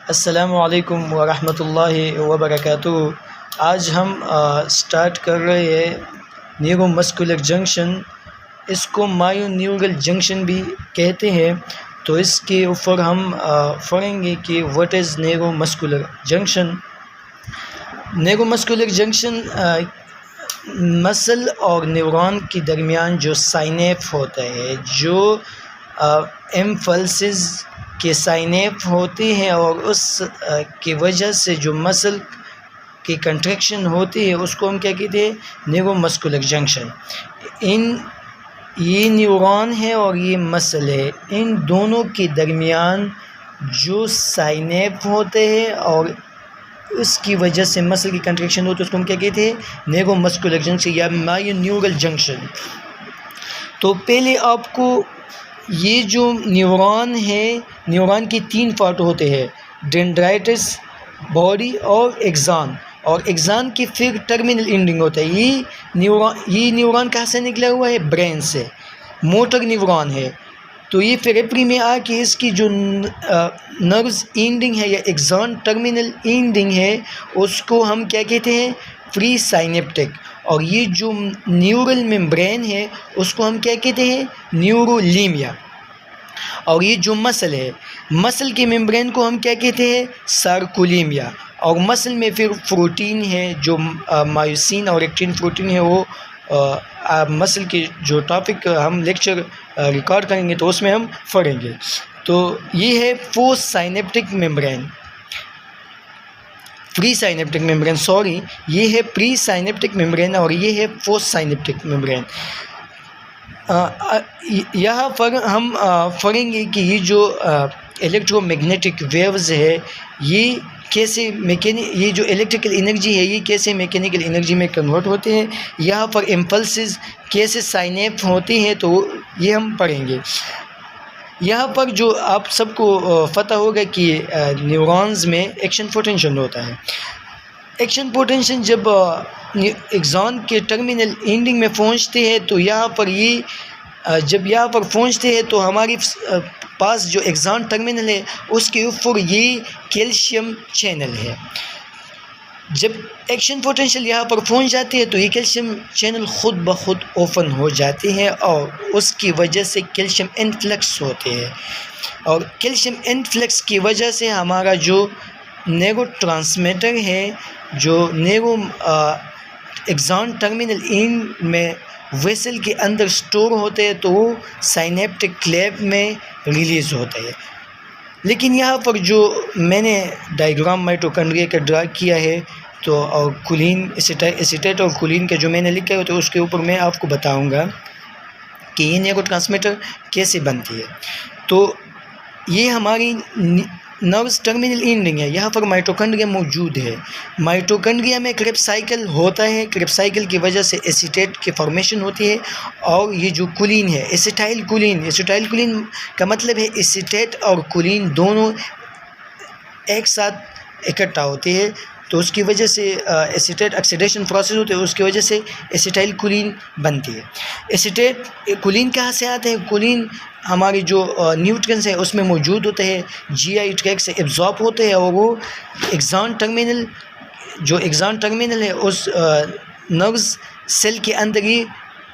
अस्सलामुअलैकुम वरहमतुल्लाहि वबरकातुहू। आज हम स्टार्ट कर रहे हैं न्यूरोमस्कुलर जंक्शन। इसको मायोन्यूरल जंक्शन भी कहते हैं। तो इसके ऊपर हम पढ़ेंगे कि what is neuromuscular junction. Neuromuscular junction muscle और न्यूरॉन के दरमियान जो साइनेप होता है, जो इम्पल्सेस के साइनेप होते हैं और उस की वजह से जो मसल की कंट्रैक्शन होती है उसको हम क्या कहते हैं, न्यूरोमस्कुलर जंक्शन। ये न्यूरॉन है और ये मसल है, इन दोनों के दरमियान जो साइनेप होते हैं और उसकी वजह से मसल की कंट्रैक्शन होती है उसको हम क्या कहते हैं, न्यूरोमस्कुलर जंक्शन या मायोन्यूरल जंक्शन। तो पहले आपको ये जो न्यूरॉन है, न्यूरॉन के 3 पार्ट होते हैं, डेंड्राइटिस, बॉडी और एक्सान। और एक्सान की फिर टर्मिनल एंडिंग होता है। ये न्यूरॉन कहाँ से निकला हुआ है, ब्रेन से, मोटर न्यूरॉन है। तो ये पेरिफेरी में आके इसकी जो नर्व्स एंडिंग है या एक्सान टर्मिनल एंडिंग है उसको हम क्या कहते हैं, प्री साइनेप्टिक। और ये जो न्यूरल मेम्ब्रेन है उसको हम क्या कहते हैं, न्यूरोलीमिया। और ये जो मसल है, मसल के मेम्ब्रेन को हम क्या कहते हैं, सार्कोलीमिया। और मसल में फिर प्रोटीन है जो मायोसिन और एक्टिन प्रोटीन है, वो मसल के जो टॉपिक हम लेक्चर रिकॉर्ड करेंगे तो उसमें हम पढ़ेंगे। तो ये है post synaptic membrane, pre synaptic membrane, sorry, ये है प्री साइनेप्टिक मेम्ब्रेन और ये है पोस्ट साइनेप्टिक मेम्ब्रेन। यहाँ पर हम पढ़ेंगे कि ये जो इलेक्ट्रोमैग्नेटिक वेव्स है ये कैसे ये जो इलेक्ट्रिकल एनर्जी है ये कैसे मैकेनिकल एनर्जी में कन्वर्ट होते हैं। यहाँ पर इम्पल्सेस कैसे साइनेप होते हैं तो ये हम पढ़ेंगे। यहाँ पर जो आप सबको पता होगा कि न्यूरॉन्स में एक्शन पोटेंशियल होता है। एक्शन पोटेंशियल जब एक्सान के टर्मिनल एंडिंग में पहुँचते हैं तो यहाँ पर ये जब यहाँ पर पहुँचते हैं तो हमारे पास जो एक्सान टर्मिनल है उसके ऊपर ये कैल्शियम चैनल है। जब एक्शन पोटेंशियल यहाँ पर पहुँच जाते हैं तो ये कैल्शियम चैनल ख़ुद ब खुद ओपन हो जाते हैं और उसकी वजह से कैल्शियम इन्फ्लक्स होते हैं। और कैल्शियम इन्फ्लक्स की वजह से हमारा जो न्यूरोट्रांसमीटर है, जो एक्सान टर्मिनल एंड में वेसल के अंदर स्टोर होते हैं तो वो साइनेप्टिक क्लेव में रिलीज़ होता है। लेकिन यहाँ पर जो मैंने डायग्राम माइटोकॉन्ड्रिया का ड्रा किया है तो और कोलिन एसीटेट और कोलिन का जो मैंने लिखा है तो उसके ऊपर मैं आपको बताऊंगा कि ये न्यूरोट्रांसमीटर कैसे बनती है। तो ये हमारी नर्व्स टर्मिनल एंडिंग है, यहाँ पर माइटोकॉन्ड्रिया मौजूद है। माइटोकॉन्ड्रिया में क्रेब्स साइकिल होता है, क्रेब्स साइकिल की वजह से एसीटेट की फॉर्मेशन होती है। और ये जो कोलिन है, एसिटाइल कोलिन का मतलब है एसीटेट और कोलिन दोनों एक साथ इकट्ठा होते हैं तो उसकी वजह से एसीटेट ऑक्सीडेशन प्रोसेस होते है, उसकी वजह से एसिटाइल कोलिन बनती है। एसीटेट कोलिन कहाँ से आते हैं, कोलिन हमारी जो न्यूट्रिएंट्स है उसमें मौजूद होते हैं, जीआई ट्रैक्ट से एब्जॉर्ब होते हैं और वो एक्सान टर्मिनल है उस नर्व्स सेल के अंदर ही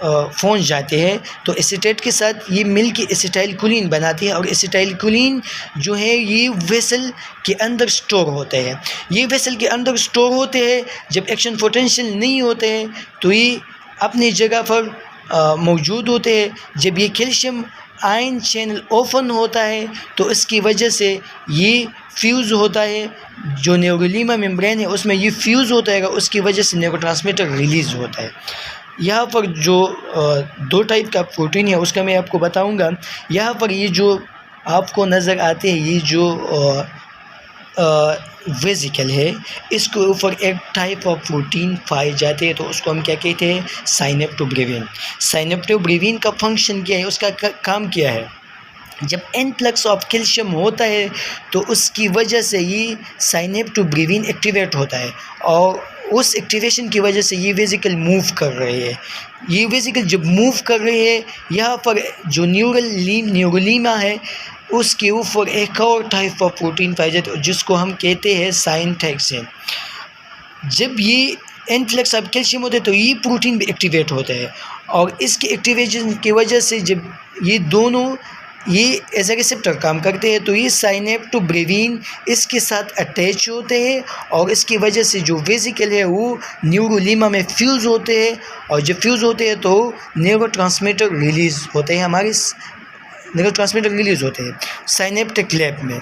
पहुंच जाते हैं। तो एसीटेट के साथ ये मिल के एसिटाइल कोलिन बनाती है और एसिटाइल कोलिन जो है ये वेसल के अंदर स्टोर होते हैं। ये वेसल के अंदर स्टोर होते हैं, जब एक्शन पोटेंशियल नहीं होते हैं तो ये अपनी जगह पर मौजूद होते हैं। जब ये कैल्शियम आयन चैनल ओपन होता है तो इसकी वजह से ये फ्यूज़ होता है, जो न्यूरोलीमा मेम्ब्रेन है उसमें ये फ्यूज़ होता है, उसकी वजह से न्यूरोट्रांसमीटर रिलीज़ होता है। यहाँ पर जो 2 टाइप का प्रोटीन है उसका मैं आपको बताऊंगा। यहाँ पर ये जो आपको नज़र आते हैं ये जो वेसिकल है, इसके ऊपर एक टाइप ऑफ प्रोटीन पाए जाते हैं तो उसको हम क्या कहते हैं, साइनेप्टोब्रेविन। साइनेप्टोब्रेविन का फंक्शन क्या है, उसका काम क्या है, जब इन्फ्लक्स ऑफ कैल्शियम होता है तो उसकी वजह से ये साइनेप्टोब्रेविन एक्टिवेट होता है और उस एक्टिवेशन की वजह से ये वेसिकल मूव कर रहे हैं। ये वेसिकल जब मूव कर रहे हैं यहाँ पर जो न्यूरोलीमा है उसके ऊपर एक और टाइप ऑफ प्रोटीन पाई जाती है जिसको हम कहते हैं साइनथैक्सिन। जब ये इन्फ्लक्स ऑफ कैल्शियम होता है तो ये प्रोटीन भी एक्टिवेट होता है, और इसके एक्टिवेशन की वजह से जब ये दोनों ये एज ए रिसेप्टर काम करते हैं तो ये साइनेप्टोब्रेविन इसके साथ अटैच होते हैं, और इसकी वजह से जो वेसिकल है वो न्यूरोलीमा में फ्यूज़ होते हैं, और जब फ्यूज़ होते हैं तो न्यूरोट्रांसमीटर रिलीज़ होते हैं, हमारे न्यूरोट्रांसमीटर रिलीज़ होते हैं साइनेप्टिक लैब में।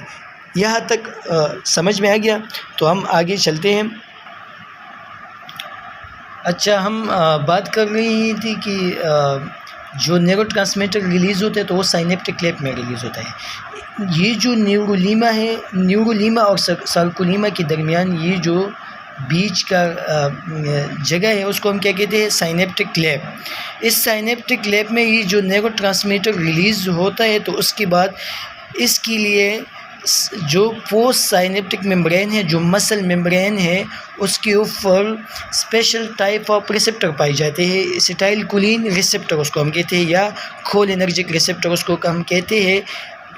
यहाँ तक समझ में आ गया? तो हम आगे चलते हैं। अच्छा, हम बात कर रही थी कि जो न्यूरोट्रांसमीटर रिलीज़ होते हैं तो वो साइनेप्टिक लैब में रिलीज़ होता है। ये जो न्यूरोलीमा है, न्यूरोलीमा और सर्कुलीमा के दरमियान ये जो बीच का जगह है उसको हम क्या कहते हैं? Synaptic lab. इस साइनेप्टिक लैब में ये जो न्यूरोट्रांसमीटर रिलीज़ होता है तो उसके बाद इसके लिए जो पोस्ट साइनेप्टिक मेम्ब्रेन है, जो मसल मेम्ब्रेन है, उसके ऊपर स्पेशल टाइप ऑफ रिसेप्टर पाए जाते हैं। एसिटाइलकोलिन रिसेप्टर उसको हम कहते हैं, या कोलिनर्जिक रिसेप्टर उसको हम कहते हैं।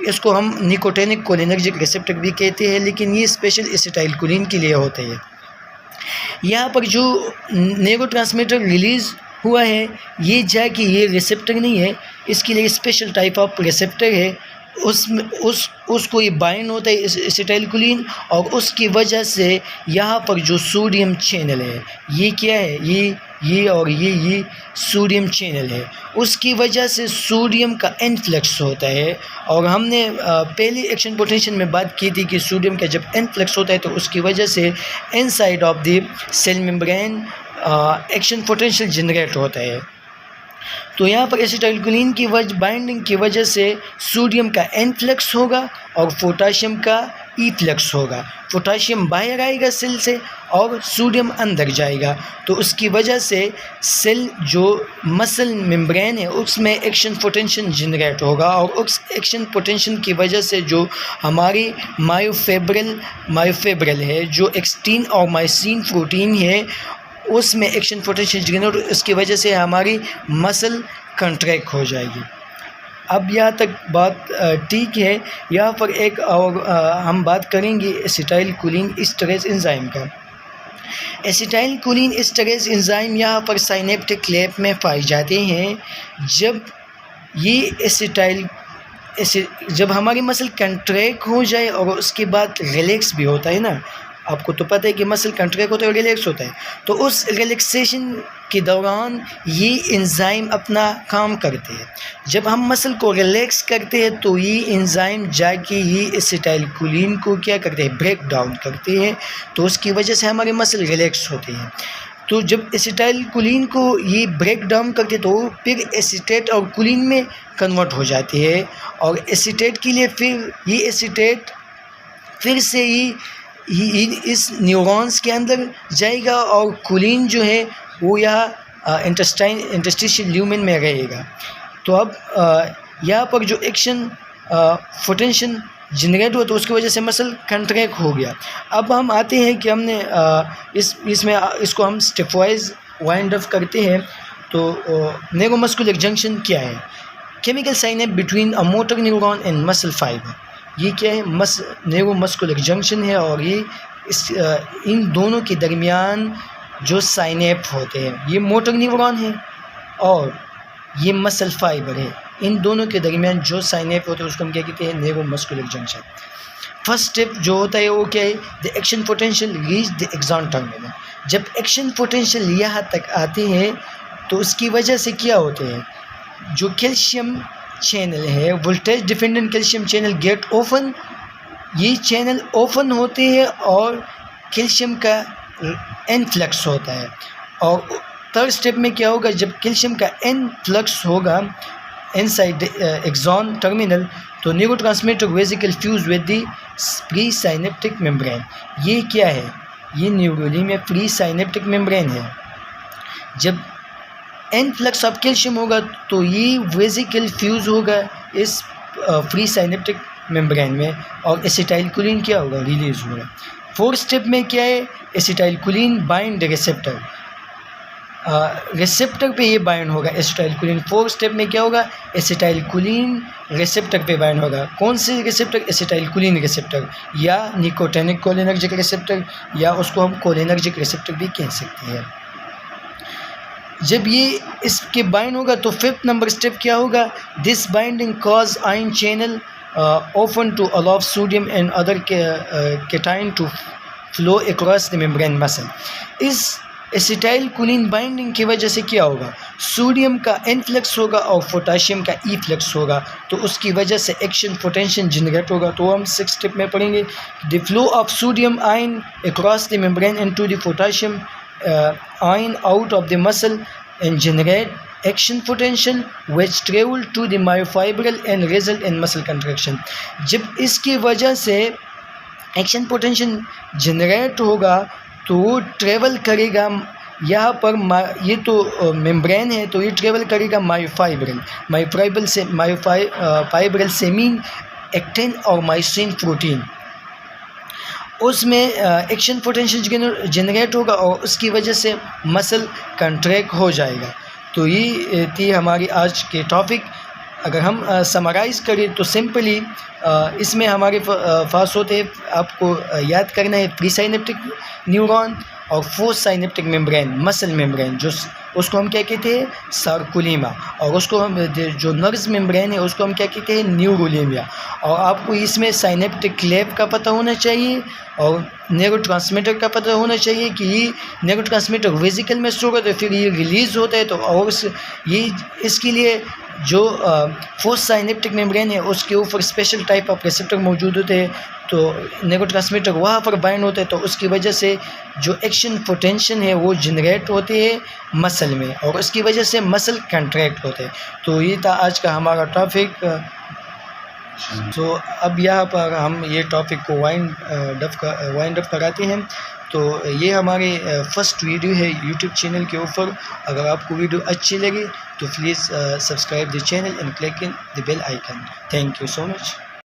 इसको हम निकोटिनिक कोलिनर्जिक रिसेप्टर भी कहते हैं, लेकिन ये स्पेशल एसिटाइलकोलिन के लिए होते हैं। यहाँ पर जो न्यूरोट्रांसमीटर रिलीज़ हुआ है ये जाके ये रिसेप्टर नहीं है, इसके लिए स्पेशल टाइप ऑफ रिसेप्टर है, उसको ये बाइंड होता है एसिटाइलकोलिन, और उसकी वजह से यहाँ पर जो सोडियम चैनल है ये क्या है? ये और ये सोडियम चैनल है, उसकी वजह से सोडियम का इन्फ्लक्स होता है। और हमने पहली एक्शन पोटेंशियल में बात की थी कि सोडियम का जब इन्फ्लक्स होता है तो उसकी वजह से inside of the cell membrane action potential generate होता है। तो यहाँ पर एसिटाइलकोलिन की बाइंडिंग की वजह से सोडियम का इन्फ्लक्स होगा और पोटाशियम का इफ्लक्स होगा। पोटाशियम बाहर आएगा सेल से और सोडियम अंदर जाएगा, तो उसकी वजह से सेल जो मसल मेम्ब्रेन है उसमें एक्शन पोटेंशियल जनरेट होगा, और उस एक्शन पोटेंशियल की वजह से जो हमारी मायोफिब्रिल है, जो एक्सटीन और मायोसिन प्रोटीन है, उसमें एक्शन पोटेंशियल जनरेट, उसकी वजह से हमारी मसल कंट्रैक्ट हो जाएगी। अब यहाँ तक बात ठीक है। यहाँ पर एक और हम बात करेंगे एसिटाइलकोलिन एस्टरेज एंजाइम का। एसिटाइलकोलिन एस्टरेज एंजाइम यहाँ पर साइनेप्टिक लैब में पाए जाते हैं। जब हमारी मसल कंट्रैक्ट हो जाए और उसके बाद रिलैक्स भी होता है ना, आपको तो पता है कि मसल कंट्रैक्ट होता है और रिलैक्स होता है, तो उस रिलैक्सेशन के दौरान ये एंजाइम अपना काम करते हैं। जब हम मसल को रिलैक्स करते हैं तो ये एंजाइम जाके ये एसिटाइलकोलिन को क्या करते हैं? ब्रेक डाउन करते हैं, तो उसकी वजह से हमारे मसल रिलैक्स होते हैं। तो जब एसिटाइलकोलिन को ये ब्रेक डाउन करते हैं तो फिर एसीटेट और कोलिन में कन्वर्ट हो जाती है, और एसीटेट के लिए फिर ये एसीटेट फिर से इस न्यूरॉन्स के अंदर जाएगा, और कोलिन जो है वो यहाँ इंटरस्टिशियल ल्यूमेन में रहेगा। तो अब यहाँ पर जो एक्शन पोटेंशियल जनरेट हुआ तो उसकी वजह से मसल कंट्रैक्ट हो गया। अब हम आते हैं कि हमने इसको हम स्टेप वाइज वाइंड अप करते हैं। तो न्यूरोमस्कुलर जंक्शन क्या है? Chemical synapse between a motor neuron and muscle fibre. ये क्या है? न्यूरोमस्कुलर जंक्शन है, और ये इन दोनों के दरमियान जो साइनेप होते हैं, ये मोटर न्यूरॉन है और ये मसल फाइबर है, इन दोनों के दरमियान जो साइनेप होते हैं उसको हम क्या कहते हैं? Neuromuscular junction. फर्स्ट स्टेप जो होता है वो क्या है? The action potential reach the axon terminal. जब एक्शन पोटेंशियल यहाँ तक आते हैं तो उसकी वजह से क्या होते हैं? जो कैल्शियम चैनल है, voltage dependent calcium channel gate open, ये चैनल ओपन होते हैं और कैल्शियम का इनफ्लक्स होता है। और थर्ड स्टेप में क्या होगा? जब कैल्शियम का इनफ्लक्स होगा इनसाइड एक्सॉन टर्मिनल तो neurotransmitter vesicle fuse with the pre synaptic membrane. ये क्या है? ये न्यूरोलीमा प्री साइनेप्टिक मेम्ब्रेन है। जब इनफ्लक्स ऑफ कैल्शियम होगा तो ये वेसिकल फ्यूज होगा इस प्री साइनेप्टिक मेम्ब्रेन में, और एसिटाइलकोलिन क्या होगा? रिलीज होगा। फोर्थ स्टेप में क्या है? Acetylcholine bind receptor. रिसेप्टर पे ये बाइंड होगा एसिटाइलकोलिन। 4 स्टेप में क्या होगा, एसिटाइलकोलिन रिसेप्टर पे बाइंड होगा। कौन से रिसेप्टर, एसिटाइलकोलिन रिसेप्टर या निकोटिनिक कोलिनर्जिक रिसेप्टर, या उसको हम कोलिनर्जिक रिसेप्टर भी कह सकते हैं। जब ये इसके बाइंड होगा तो 5th नंबर स्टेप क्या होगा, this binding cause ion channel open to allow sodium and other cation to flow across the membrane muscle. इस एसिटाइलकोलिन बाइंडिंग की वजह से क्या होगा, सोडियम का इनफ्लक्स होगा और पोटाशियम का ईफ्लक्स होगा, तो उसकी वजह से एक्शन पोटेंशियल जनरेट होगा। तो हम 6 स्टेप में पढ़ेंगे, the flow of sodium ion across the membrane into the potassium ion out of the muscle and generate action potential which travel to the myofibril and result in muscle contraction। जब इसकी वजह से action potential generate होगा तो वो travel करेगा यहाँ पर, ये तो मेम्ब्रेन है तो ये ट्रेवल करेगा मायोफाइब्रिल से मीन एक्टिन और मायोसिन प्रोटीन, उसमें एक्शन पोटेंशियल जनरेट होगा और उसकी वजह से मसल कंट्रैक्ट हो जाएगा। तो ये थी हमारी आज के टॉपिक। अगर हम समराइज़ करें तो सिंपली इसमें हमारे पास होते हैं, आपको याद करना है, प्री साइनेप्टिक न्यूरॉन और post synaptic membrane, muscle membrane, जो उसको हम क्या कहते हैं, सार्कोलीमा, और उसको हम जो नर्व्स मेम्ब्रेन है उसको हम क्या कहते हैं, न्यूरोलीमिया। और आपको इसमें साइनेप्टिक क्लेव का पता होना चाहिए और न्यूरोट्रांसमीटर का पता होना चाहिए कि ये न्यूरोट्रांसमीटर वेसिकल में स्टोर होता है, फिर ये रिलीज़ होता है। तो और ये इसके लिए जो पोस्ट साइनेप्टिक मेम्ब्रेन है उसके ऊपर स्पेशल टाइप ऑफ रिसेप्टर मौजूद होते हैं, तो न्यूरोट्रांसमीटर वहाँ पर बाइंड होते हैं, तो उसकी वजह से जो एक्शन पोटेंशियल है वो जनरेट होते हैं मसल में और उसकी वजह से मसल कंट्रैक्ट होते हैं। तो ये था आज का हमारा टॉपिक। तो अब यहाँ पर हम ये टॉपिक को वाइंड अप कराते हैं। तो ये हमारे फर्स्ट वीडियो है यूट्यूब चैनल के ऊपर। अगर आपको वीडियो अच्छी लगी तो please subscribe the channel and click in the bell icon. Thank you so much.